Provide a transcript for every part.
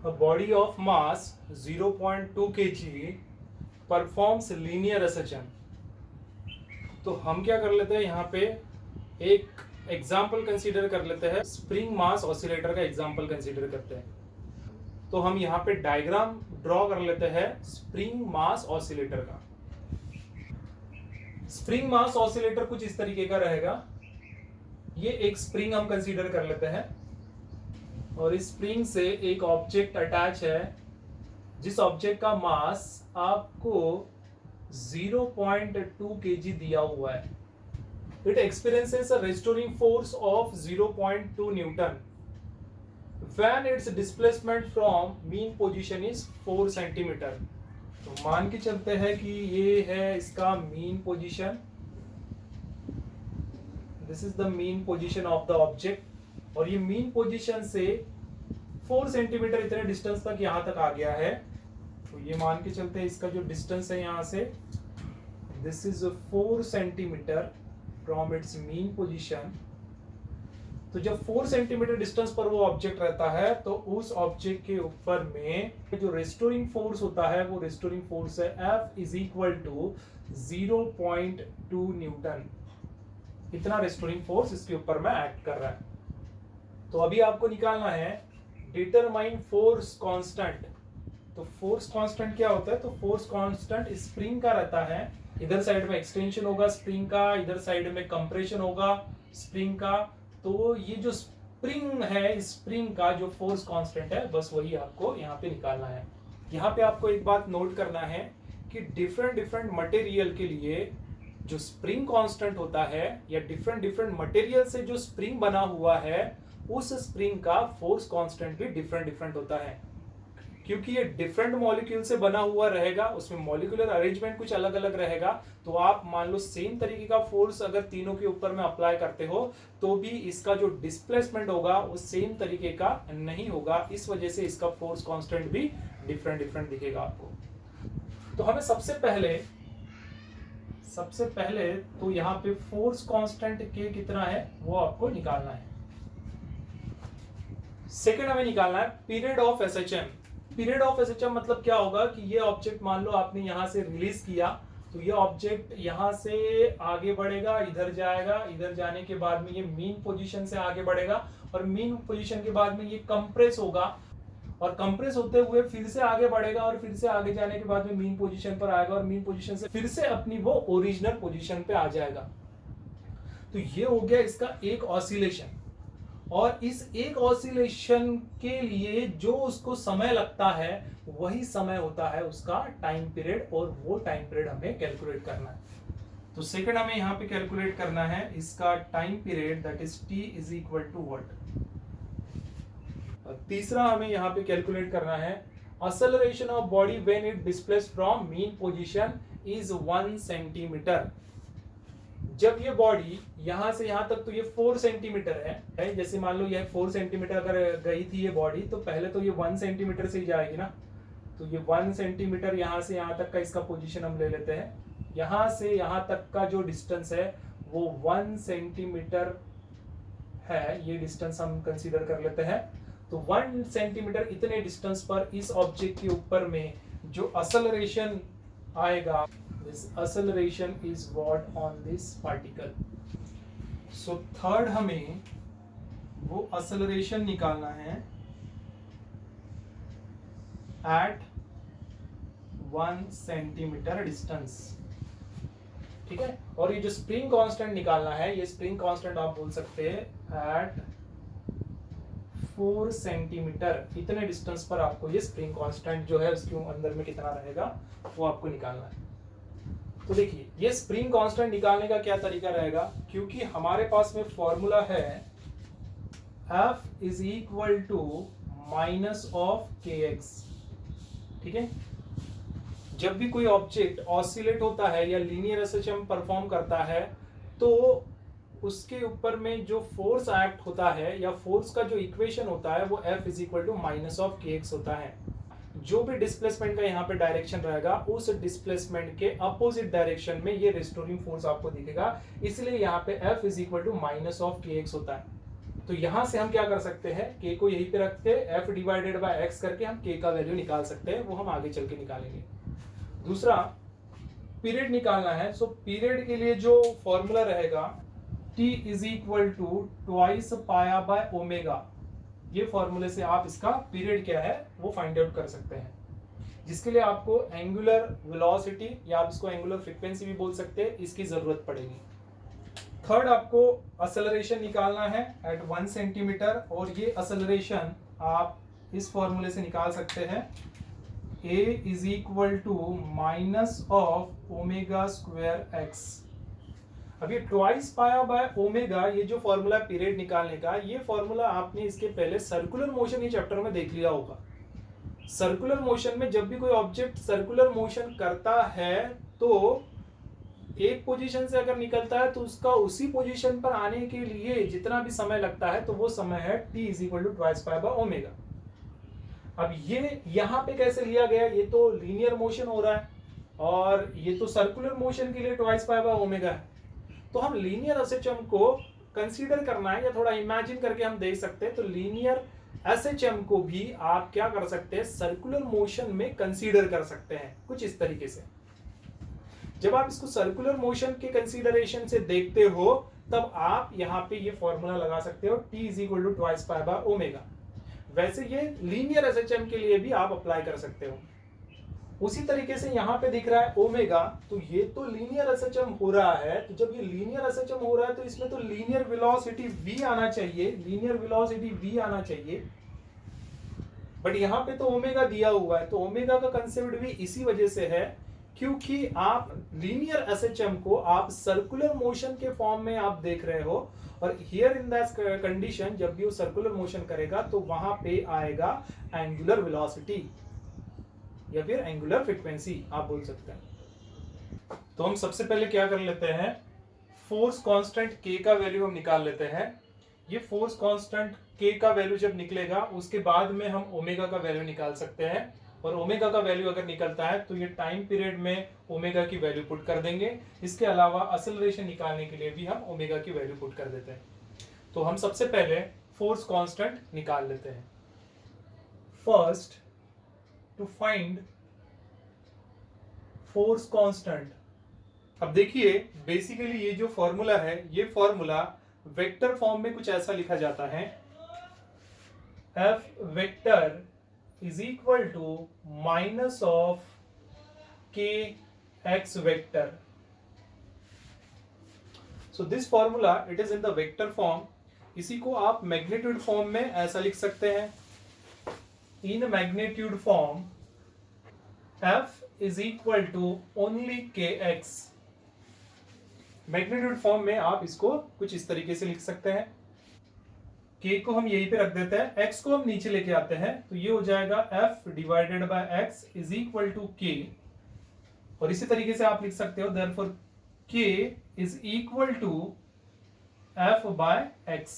A body of mass 0.2 kg performs linear ascension. तो हम क्या कर लेते हैं यहाँ पे एक एग्जाम्पल कंसीडर कर लेते हैं, स्प्रिंग मास ऑसिलेटर का एग्जाम्पल कंसीडर करते हैं। तो हम यहाँ पे डायग्राम ड्रॉ कर लेते हैं स्प्रिंग मास ऑसिलेटर का। स्प्रिंग मास ऑसिलेटर कुछ इस तरीके का रहेगा। ये एक स्प्रिंग हम कंसीडर कर लेते हैं और इस स्प्रिंग से एक ऑब्जेक्ट अटैच है, जिस ऑब्जेक्ट का मास आपको 0.2 kg दिया हुआ है। It experiences a restoring force of 0.2 Newton when its displacement from mean position is 4 centimeter. तो मान के चलते हैं कि ये है इसका mean position, this is the mean position of the object, और ये मीन पोजीशन से 4 सेंटीमीटर इतने डिस्टेंस तक यहां तक आ गया है। तो ये मान के चलते हैं इसका जो डिस्टेंस है यहां से, this is 4 centimetre from its mean position. तो जब 4 सेंटीमीटर डिस्टेंस पर वो ऑब्जेक्ट रहता है तो उस ऑब्जेक्ट के ऊपर में जो रेस्टोरिंग फोर्स होता है वो रेस्टोरिंग फोर्स है F is equal to 0.2 newton. इतना रेस्टोरिंग फोर्स इसके ऊपर में एक्ट कर रहा है। तो अभी आपको निकालना है डिटरमाइन फोर्स कांस्टेंट। तो फोर्स कांस्टेंट क्या होता है? तो फोर्स कांस्टेंट स्प्रिंग का रहता है, इधर साइड में एक्सटेंशन होगा स्प्रिंग का, इधर साइड में कंप्रेशन होगा स्प्रिंग का। तो ये जो स्प्रिंग है, स्प्रिंग का जो फोर्स कांस्टेंट है, बस वही आपको यहाँ पे निकालना है। यहाँ पे आपको एक बात नोट करना है कि डिफरेंट डिफरेंट मटेरियल के लिए जो स्प्रिंग कांस्टेंट होता है, या डिफरेंट डिफरेंट मटेरियल से जो स्प्रिंग बना हुआ है, उस स्प्रिंग का फोर्स कांस्टेंट भी डिफरेंट डिफरेंट होता है। क्योंकि ये डिफरेंट मॉलिक्यूल से बना हुआ रहेगा, उसमें मॉलिक्यूलर अरेंजमेंट कुछ अलग अलग रहेगा। तो आप मान लो सेम तरीके का फोर्स अगर तीनों के ऊपर में अप्लाई करते हो तो भी इसका जो डिस्प्लेसमेंट होगा वो सेम तरीके का नहीं होगा। इस वजह से इसका फोर्स कांस्टेंट भी डिफरेंट डिफरेंट दिखेगा आपको। तो हमें सबसे पहले तो यहाँ पे फोर्स कांस्टेंट के कितना है वो आपको निकालना है। सेकेंड हमें निकालना है period of SHM. Period of SHM मतलब क्या होगा कि ये ऑब्जेक्ट मान लो आपने यहां से रिलीज किया, तो ये ऑब्जेक्ट यहां से आगे बढ़ेगा, इधर जाएगा, इधर जाने के बाद में ये मीन पोजीशन से आगे बढ़ेगा, और मीन पोजीशन के बाद में ये कंप्रेस होगा, और कंप्रेस होते हुए फिर से आगे बढ़ेगा, और फिर से आगे जाने के बाद में मीन पोजीशन पर आएगा, और मीन पोजीशन से फिर से अपनी वो ओरिजिनल पोजीशन पे आ जाएगा। तो ये हो गया इसका एक ऑसिलेशन। और इस एक ऑसिलेशन के लिए जो उसको समय लगता है वही समय होता है उसका टाइम पीरियड, और वो टाइम पीरियड हमें कैलकुलेट करना है। तो सेकंड हमें यहाँ पे कैलकुलेट करना है इसका time period, that is t is equal to what. तीसरा हमें यहाँ पे कैलकुलेट करना है acceleration of body when it displace from mean position is 1 centimetre. जब ये बॉडी यहां से यहां तक, तो ये 4 सेंटीमीटर है, जैसे मान लो ये 4 सेंटीमीटर अगर गई थी ये बॉडी, तो पहले तो ये 1 सेंटीमीटर से ही जाएगी ना। तो ये 1 सेंटीमीटर यहां से यहां तक का इसका पोजीशन हम ले लेते हैं। यहां से यहां तक का जो डिस्टेंस है वो 1 सेंटीमीटर है, ये डिस्टेंस हम कंसीडर कर लेते हैं। तो 1 सेंटीमीटर इतने डिस्टेंस पर इस ऑब्जेक्ट के ऊपर में जो एक्सेलरेशन आएगा, this acceleration is what on this particle. So third हमें वो acceleration निकालना है at 1 सेंटीमीटर डिस्टेंस, ठीक है। और ये जो स्प्रिंग कांस्टेंट निकालना है, ये स्प्रिंग कांस्टेंट आप बोल सकते हैं at 4 सेंटीमीटर इतने डिस्टेंस पर आपको ये स्प्रिंग कांस्टेंट जो है उसके अंदर में कितना रहेगा वो आपको निकालना है। तो देखिए ये स्प्रिंग कांस्टेंट निकालने का क्या तरीका रहेगा, क्योंकि हमारे पास में फॉर्मूला है F is equal to minus of kx, ठीक है। जब भी कोई ऑब्जेक्ट ऑसिलेट होता है या लीनियर एसएचएम परफॉर्म करता है, तो उसके ऊपर में जो फोर्स एक्ट होता है या फोर्स का जो इक्वेशन होता है वो F is equal to minus of kx होता है। जो भी डिस्प्लेसमेंट का यहाँ पे डायरेक्शन रहेगा, उस डिस्प्लेसमेंट के अपोजिट डायरेक्शन में ये रिस्टोरिंग फोर्स आपको दिखेगा, इसलिए यहाँ पे F is equal to minus of kx होता है। तो यहां से हम क्या कर सकते हैं, के को यहीं पे रख के एफ डिवाइडेड बाय एक्स करके हम के का वैल्यू निकाल सकते हैं, वो हम आगे चल के निकालेंगे। दूसरा पीरियड निकालना है। सो पीरियड के लिए जो फॉर्मूला रहेगा t is equal to twice pi by omega, ये फॉर्मूले से आप इसका पीरियड क्या है वो फाइंड आउट कर सकते हैं, जिसके लिए आपको एंगुलर वेलोसिटी या आप इसको एंगुलर फ्रीक्वेंसी भी बोल सकते हैं, इसकी जरूरत पड़ेगी। थर्ड आपको असलरेशन निकालना है एट 1 सेंटीमीटर, और ये असलरेशन आप इस फॉर्मूले से निकाल सकते हैं, a is equal to minus of omega square X. अब ये ट्वाइस पाया बाय ओमेगा, ये जो फॉर्मूला पीरियड निकालने का, ये फॉर्मूला आपने इसके पहले सर्कुलर मोशन के चैप्टर में देख लिया होगा। सर्कुलर मोशन में जब भी कोई ऑब्जेक्ट सर्कुलर मोशन करता है तो एक पोजीशन से अगर निकलता है तो उसका उसी पोजीशन पर आने के लिए जितना भी समय लगता है तो वो समय है t is equal to twice pi by omega. अब ये यहाँ पे कैसे लिया गया, ये तो लीनियर मोशन हो रहा है और ये तो सर्कुलर मोशन के लिए ट्वाइस पाई बाय ओमेगा है, तो हम लीनियर एसएचएम को कंसीडर करना है या थोड़ा इमेजिन करके हम देख सकते हैं। तो लीनियर एसएचएम को भी आप क्या कर सकते हैं, सर्कुलर मोशन में कंसीडर कर सकते हैं कुछ इस तरीके से। जब आप इसको सर्कुलर मोशन के कंसीडरेशन से देखते हो तब आप यहाँ पे ये फॉर्मूला लगा सकते हो, t is equal to twice pi by omega. वैसे ये लीनियर एसएचएम के लिए भी आप अप्लाई कर सकते हो। उसी तरीके से यहाँ पे दिख रहा है ओमेगा, तो ये तो लीनियर एसएचएम हो रहा है, तो जब ये लीनियर एसएचएम हो रहा है तो इसमें तो लीनियर वेलोसिटी v आना चाहिए, लीनियर वेलोसिटी v आना चाहिए, बट यहाँ पे तो ओमेगा दिया हुआ है। तो ओमेगा का कंसेप्ट भी इसी वजह से है क्योंकि आप लीनियर एसएचएम को आप सर्कुलर मोशन के फॉर्म में आप देख रहे हो, और हियर इन दैट कंडीशन जब भी वो सर्कुलर मोशन करेगा तो वहां पे आएगा एंगुलर वेलोसिटी या फिर एंगुलर फ्रीक्वेंसी आप बोल सकते हैं। तो हम सबसे पहले क्या कर लेते हैं, फोर्स कांस्टेंट k का वैल्यू हम निकाल लेते हैं। ये फोर्स कांस्टेंट k का वैल्यू जब निकलेगा उसके बाद में हम ओमेगा का वैल्यू निकाल सकते हैं, और ओमेगा का वैल्यू अगर निकलता है तो ये टाइम पीरियड में ओमेगा की वैल्यू पुट कर देंगे। इसके अलावा एक्सेलरेशन निकालने के लिए भी हम ओमेगा की वैल्यू पुट कर देते हैं। तो हम सबसे पहले फोर्स कांस्टेंट निकाल लेते हैं। First to find force constant, अब देखिए बेसिकली ये जो फॉर्मूला है, ये फॉर्मूला वेक्टर फॉर्म में कुछ ऐसा लिखा जाता है, F vector is equal to minus of k x vector. So this formula it is in the vector form. इसी को आप मैग्नीट्यूड फॉर्म में ऐसा लिख सकते हैं, in magnitude form f is equal to only kx। Magnitude form में आप इसको कुछ इस तरीके से लिख सकते हैं, k को हम यहीं पे रख देते हैं, x को हम नीचे लेके आते हैं, तो ये हो जाएगा f divided by x is equal to k, और इसी तरीके से आप लिख सकते हो therefore k is equal to f by x।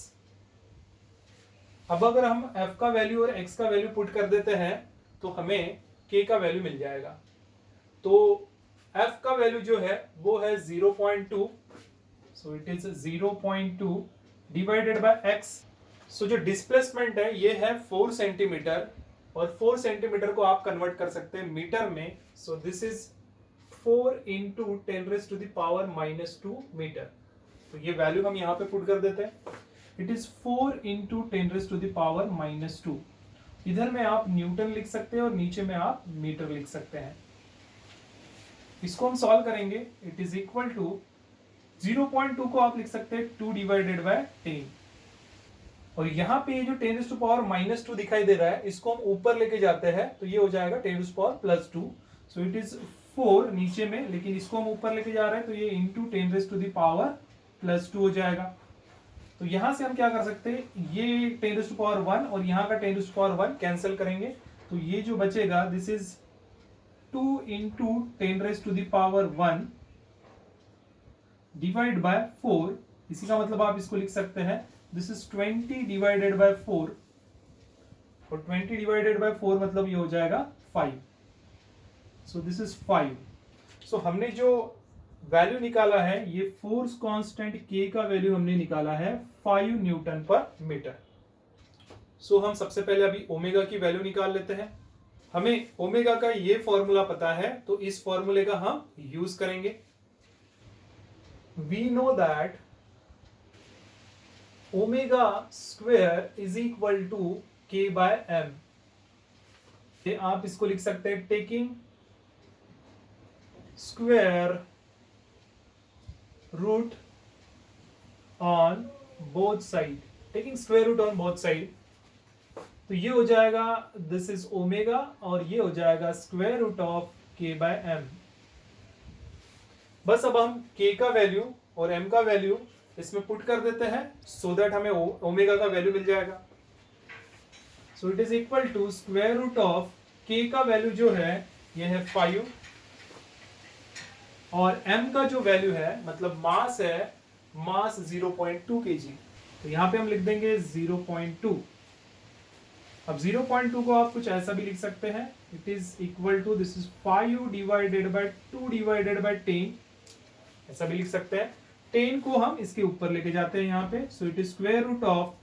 अब अगर हम f का वैल्यू और x का वैल्यू पुट कर देते हैं तो हमें k का वैल्यू मिल जाएगा। तो f का वैल्यू जो है वो है 0.2, सो it is 0.2 divided by x। सो जो डिस्प्लेसमेंट है ये है 4 सेंटीमीटर, और 4 सेंटीमीटर को आप कन्वर्ट कर सकते हैं मीटर में। So this is 4 into 10⁻⁻² metre. तो ये वैल्यू हम यहाँ पे पुट कर देते हैं, इट इज 4 इंटू 10⁻⁻²। इधर में आप न्यूटन लिख सकते हैं और नीचे में आप मीटर लिख सकते हैं। इसको हम सॉल्व करेंगे, इट इज इक्वल टू 0.2 को आप लिख सकते हैं 2 डिवाइडेड बाय 10, और यहाँ पे ये जो 10⁻⁻² दिखाई दे रहा है इसको हम ऊपर लेके जाते हैं तो ये हो जाएगा 10⁻+2। सो इट इज 4 नीचे में, लेकिन इसको हम ऊपर लेके जा रहे हैं तो ये इंटू 10⁻+2 हो जाएगा। तो यहाँ से हम क्या कर सकते हैं, ये 10⁻1 और यहाँ का 10⁻1 कैंसिल करेंगे, तो ये जो बचेगा this is 2 into 10⁻1 divide by 4। इसी का मतलब आप इसको लिख सकते हैं दिस इज 20 डिवाइडेड बाय 4, और 20 डिवाइडेड बाय 4 मतलब ये हो जाएगा 5। सो दिस इज 5। सो हमने जो वैल्यू निकाला है, ये फोर्स कांस्टेंट के का वैल्यू हमने निकाला है 5 न्यूटन पर मीटर। सो हम सबसे पहले अभी ओमेगा की वैल्यू निकाल लेते हैं। हमें ओमेगा का ये फॉर्मूला पता है, तो इस फॉर्मूले का हम यूज करेंगे। We know that omega square is equal to k by m. आप इसको लिख सकते हैं taking square root on both side, taking square root on both side. तो ये हो जाएगा दिस इज ओमेगा, और ये हो जाएगा स्क्वेयर रूट ऑफ के बाय एम। बस अब हम के का वैल्यू और एम का वैल्यू इसमें पुट कर देते हैं, सो दैट हमें ओमेगा का वैल्यू मिल जाएगा। So it is equal to square root of k का वैल्यू जो है ये है 5, और m का जो वैल्यू है मतलब मास है, मास 0.2 kg, तो यहां पे हम लिख देंगे 0.2। अब 0.2 को आप कुछ ऐसा भी लिख सकते हैं, it is equal to this is 5 divided by 2 divided by 10, ऐसा भी लिख सकते हैं। 10 को हम इसके ऊपर लेके जाते हैं यहाँ पे, so it is square root of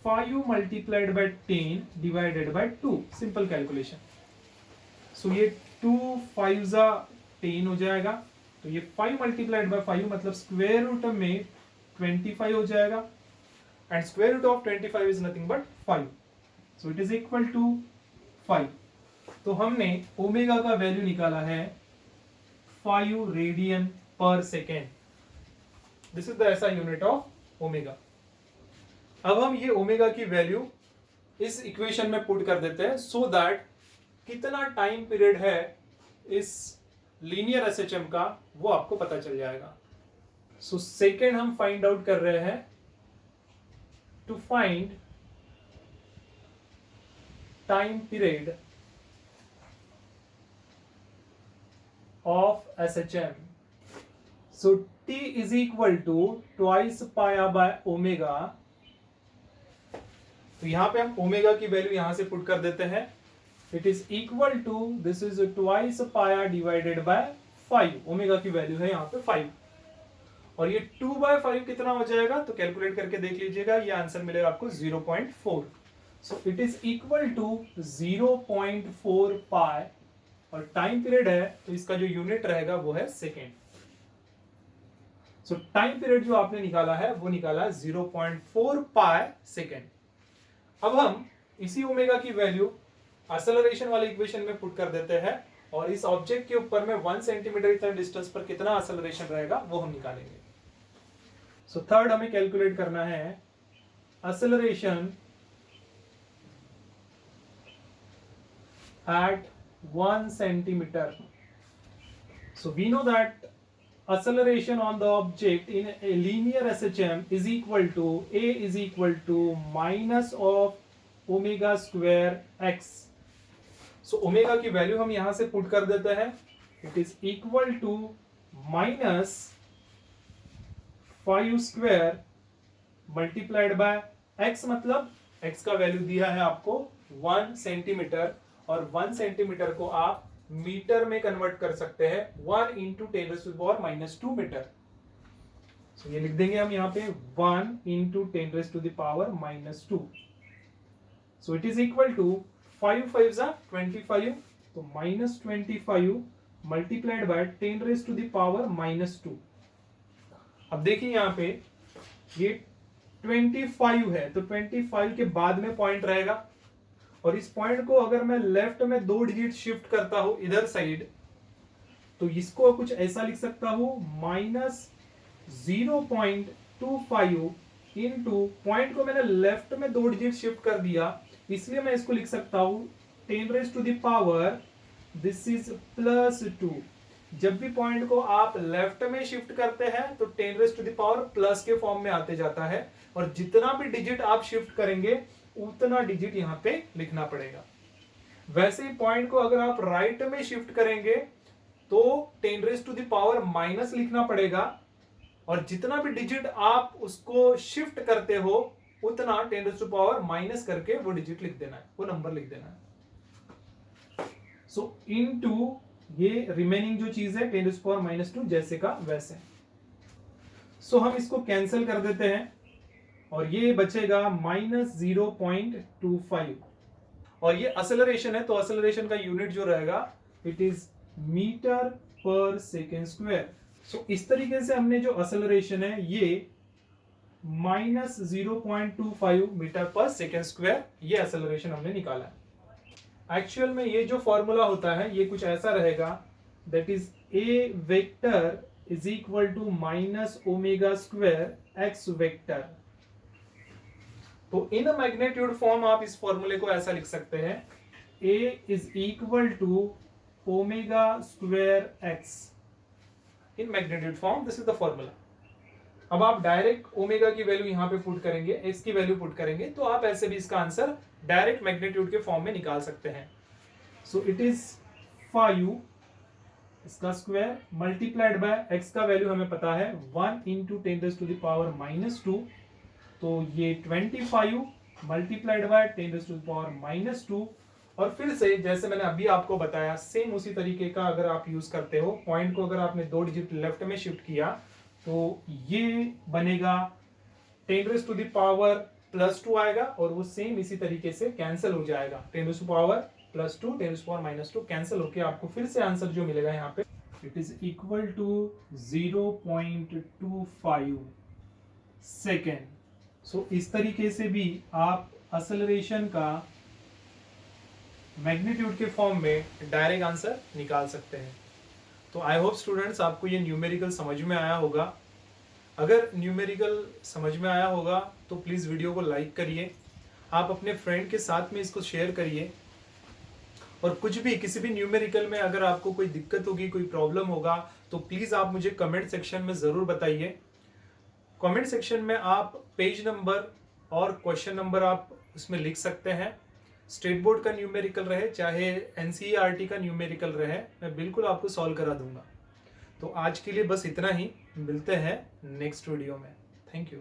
5 multiplied by 10 divided by 2, simple calculation. So ये 2 5 10 हो जाएगा, तो ये 5 मल्टीप्लाइड बाय 5 मतलब स्क्वायर रूट में 25 हो जाएगा, and square root of 25 is nothing but 5, so it is equal to 5। तो हमने ओमेगा का वैल्यू निकाला है 5 रेडियन पर सेकेंड। दिस इज द ऐसा यूनिट ऑफ ओमेगा। अब हम ये ओमेगा की वैल्यू इस इक्वेशन में पुट कर देते हैं, सो दैट कितना टाइम पीरियड है इस लीनियर एसएचएम का वो आपको पता चल जाएगा। सो सेकेंड हम फाइंड आउट कर रहे हैं, to find time period of SHM. So T is equal to twice pi by omega. तो यहां पे हम ओमेगा की वैल्यू यहां से पुट कर देते हैं, it is equal to this is twice pi divided by 5, omega की वैल्यू है यहाँ पे 5, और ये 2/5 कितना हो जाएगा, तो कैलकुलेट करके देख लीजिएगा, ये आंसर मिलेगा आपको 0.4। So it is equal to 0.4 pi, और टाइम पीरियड है तो इसका जो यूनिट रहेगा वो है सेकेंड। सो टाइम पीरियड जो आपने निकाला है वो निकाला 0.4 पाई सेकेंड। अब हम इसी ओमेगा की वैल्यू एक्सेलरेशन वाले इक्वेशन में पुट कर देते हैं, और इस ऑब्जेक्ट के ऊपर में 1 सेंटीमीटर इतना डिस्टेंस पर कितना एक्सेलरेशन रहेगा वो हम निकालेंगे। सो थर्ड हमें कैलकुलेट करना है acceleration at 1 centimetre. So we know that acceleration on the object in a linear SHM is equal to A is equal to minus of omega square x. So omega की value हम यहां से put कर देते हैं, it is equal to minus 5 square multiplied by x, मतलब x का value दिया है आपको 1 सेंटीमीटर, और 1 सेंटीमीटर को आप मीटर में कन्वर्ट कर सकते हैं, 1 इंटू 10⁻⁻² मीटर। सो ये लिख देंगे हम यहाँ पे 1 into 10⁻⁻²। So it is equal to 5 5 25, तो -25 मल्टीप्लाइड बाय 10⁻⁻²। अब देखिए यहाँ पे ये 25 है, तो 25 के बाद में पॉइंट रहेगा, और इस पॉइंट को अगर मैं लेफ्ट में 2 डिजिट शिफ्ट करता हूं इधर साइड, तो इसको कुछ ऐसा लिख सकता हूं -0.25 इंटू, पॉइंट को मैंने लेफ्ट में 2 डिजिट शिफ्ट कर दिया, इसलिए मैं इसको लिख सकता हूं 10⁻⁻, दिस इज +2। जब भी पॉइंट को आप लेफ्ट में शिफ्ट करते हैं तो 10⁻+ प्लस के फॉर्म में आते जाता है, और जितना भी डिजिट आप शिफ्ट करेंगे उतना डिजिट यहां पे लिखना पड़ेगा। वैसे ही पॉइंट को अगर आप राइट में शिफ्ट करेंगे तो 10⁻⁻ लिखना पड़ेगा, और जितना भी डिजिट आप उसको शिफ्ट करते हो उतना 10⁻⁻ करके वो डिजिट लिख देना है, वो नंबर लिख देना है। सो इनटू ये रिमेनिंग जो चीज है 10⁻⁻² जैसे का वैसे। सो हम इसको कैंसिल कर देते हैं और ये बचेगा -0.25। और ये असलरेशन है, तो असलरेशन का यूनिट जो रहेगा इट इज मीटर पर सेकेंड स्क्वायर। सो इस तरीके से हमने जो असलरेशन है ये -0.25 मीटर पर सेकेंड स्क्वायर, ये एक्सेलरेशन हमने निकाला है। एक्चुअल में ये जो फॉर्मूला होता है ये कुछ ऐसा रहेगा, that is a vector is equal to -ω² x vector. तो इन मैग्नीट्यूड फॉर्म आप इस फॉर्मूले को ऐसा लिख सकते हैं, a is equal to ω² x in magnitude form. This is the formula. अब आप डायरेक्ट ओमेगा की वैल्यू यहां पे पुट करेंगे, एक्स की वैल्यू पुट करेंगे, तो आप ऐसे भी इसका आंसर डायरेक्ट मैग्नीट्यूड के फॉर्म में निकाल सकते हैं। सो इट इज 5 इसका स्क्वायर मल्टीप्लाइड बाय एक्स का वैल्यू हमें पता है 1 × 10⁻⁻², तो ये 25 मल्टीप्लाइड बाय 10⁻⁻²। और फिर से जैसे मैंने अभी आपको बताया सेम उसी तरीके का अगर आप यूज करते हो, पॉइंट को अगर आपने 2 डिजिट लेफ्ट में शिफ्ट किया तो ये बनेगा 10⁻² आएगा और वो सेम इसी तरीके से कैंसिल हो जाएगा। 10⁻+2 10⁻⁻² कैंसिल होके आपको फिर से आंसर जो मिलेगा यहाँ पे it is equal to 0.25 second. So इस तरीके से भी आप एक्सेलरेशन का मैग्नीट्यूड के फॉर्म में डायरेक्ट आंसर निकाल सकते हैं। तो आई होप स्टूडेंट्स आपको ये न्यूमेरिकल समझ में आया होगा। अगर न्यूमेरिकल समझ में आया होगा तो प्लीज़ वीडियो को लाइक करिए, आप अपने फ्रेंड के साथ में इसको शेयर करिए। और कुछ भी किसी भी न्यूमेरिकल में अगर आपको कोई दिक्कत होगी, कोई प्रॉब्लम होगा, तो प्लीज़ आप मुझे कमेंट सेक्शन में ज़रूर बताइए। कमेंट सेक्शन में आप पेज नंबर और क्वेश्चन नंबर आप उसमें लिख सकते हैं। स्टेट बोर्ड का न्यूमेरिकल रहे चाहे एनसीईआरटी का न्यूमेरिकल रहे, मैं बिल्कुल आपको सॉल्व करा दूंगा। तो आज के लिए बस इतना ही, मिलते हैं नेक्स्ट वीडियो में। Thank you.